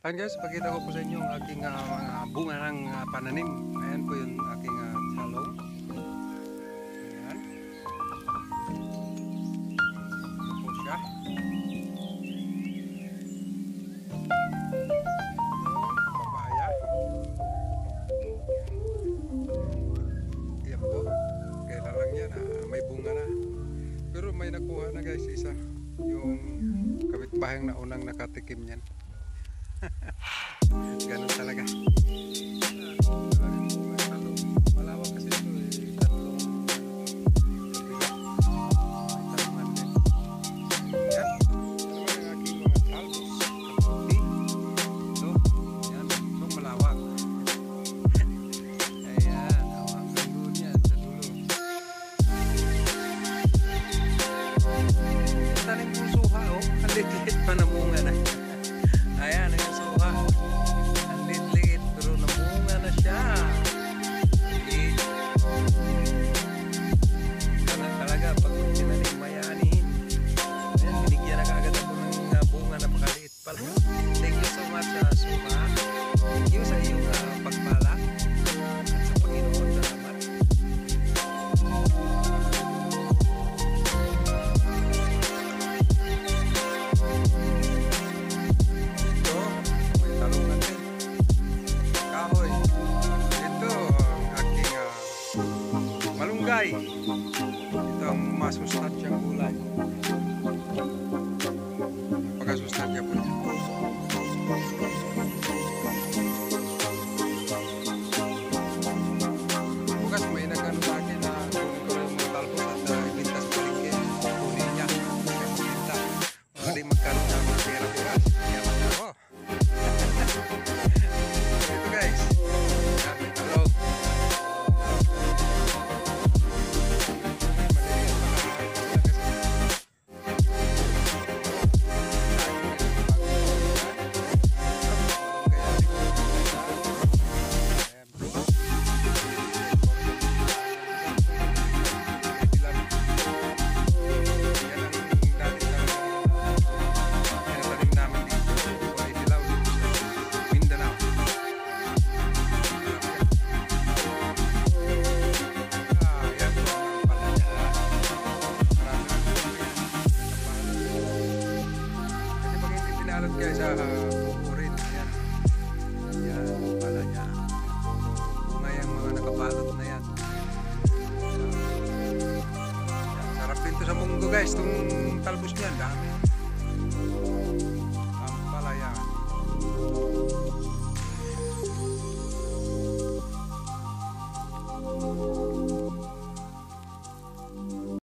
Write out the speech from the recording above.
Ayan guys, pakita ko po sa inyo ang aking mga bunga ng pananim. Ayan po yung aking talong. Ayan. Ito po siya. Papaya. Ayan po. Kailan lang yan. May bunga na. Pero may nakuha na guys, isa. Yung kapitbahang na unang nakatikim niyan. Ganun talaga. Malawak kasi ito eh. Tatlong talungan din. Yan. Ano ang aking mga talbos. Kaputi. Ito. Yan. Ito malawak. Ayan. Ang gandun yan. Sa dulo. Tanim kong suha oh. Ang lit-lit pa na bunga na. Ayan, yung suha. Ang lit-lit, pero namunga na siya. Ganun talaga, pag tinanim, mayaanihin. Ayan, binigyan na kaagad ako ng bunga na pakaliit pala. Thank you so much, suha. Thank you sa iyong pagpala. At sa Panginoon, salamat. Malunggay. Ito ang masustansyal.